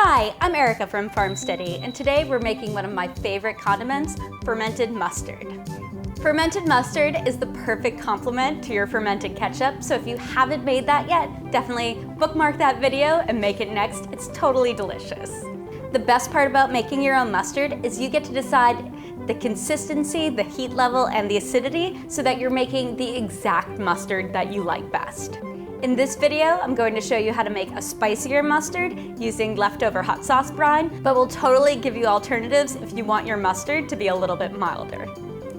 Hi, I'm Erica from FarmSteady, and today we're making one of my favorite condiments, fermented mustard. Fermented mustard is the perfect complement to your fermented ketchup, so if you haven't made that yet, definitely bookmark that video and make it next. It's totally delicious. The best part about making your own mustard is you get to decide the consistency, the heat level, and the acidity so that you're making the exact mustard that you like best. In this video, I'm going to show you how to make a spicier mustard using leftover hot sauce brine, but we'll totally give you alternatives if you want your mustard to be a little bit milder.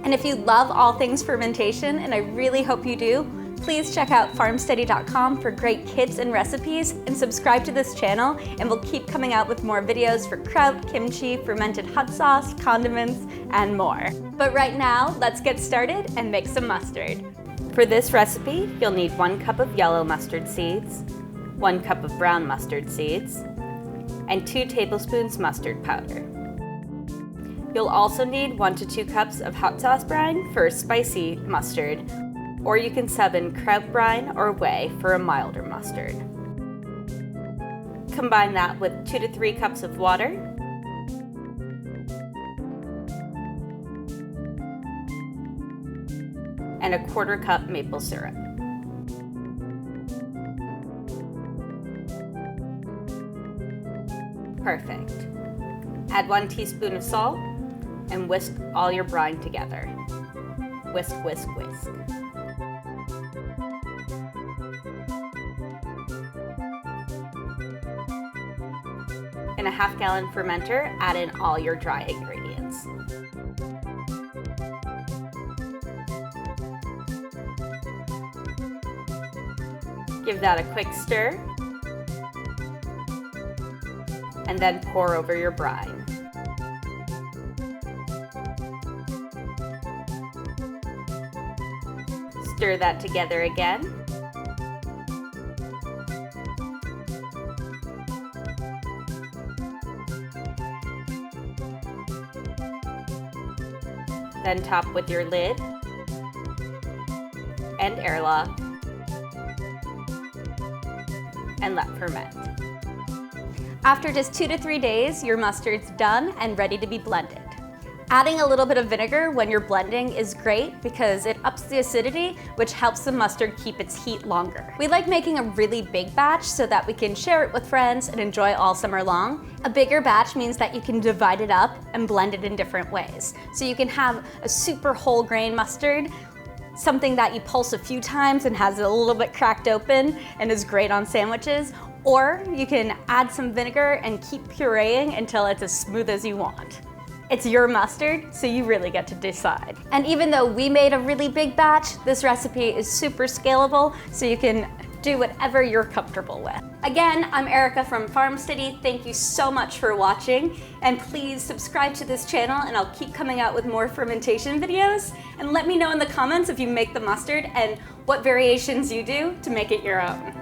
And if you love all things fermentation, and I really hope you do, please check out FarmSteady.com for great kits and recipes, and subscribe to this channel, and we'll keep coming out with more videos for kraut, kimchi, fermented hot sauce, condiments, and more. But right now, let's get started and make some mustard. For this recipe, you'll need 1 cup of yellow mustard seeds, 1 cup of brown mustard seeds, and 2 tablespoons mustard powder. You'll also need 1 to 2 cups of hot sauce brine for a spicy mustard, or you can sub in kraut brine or WHEY for a milder mustard. Combine that with 2 to 3 cups of water, and a 1/4 cup maple syrup. Perfect. Add 1 teaspoon of salt and whisk all your brine together. Whisk, whisk, whisk. In a 1/2 gallon fermenter, add in all your dry ingredients. Give that a quick stir, and then pour over your brine. Stir that together again. Then top with your lid and airlock, and let ferment. After just 2 to 3 days, your mustard's done and ready to be blended. Adding a little bit of vinegar when you're blending is great because it ups the acidity, which helps the mustard keep its heat longer. We like making a really big batch so that we can share it with friends and enjoy all summer long. A bigger batch means that you can divide it up and blend it in different ways. So you can have a super whole grain mustard, something that you pulse a few times and has it a little bit cracked open and is great on sandwiches, or you can add some vinegar and keep pureeing until it's as smooth as you want. It's your mustard, so you really get to decide. And even though we made a really big batch, this recipe is super scalable, so you can do whatever you're comfortable with. Again, I'm Erica from FarmSteady. Thank you so much for watching, and please subscribe to this channel and I'll keep coming out with more fermentation videos. And let me know in the comments if you make the mustard and what variations you do to make it your own.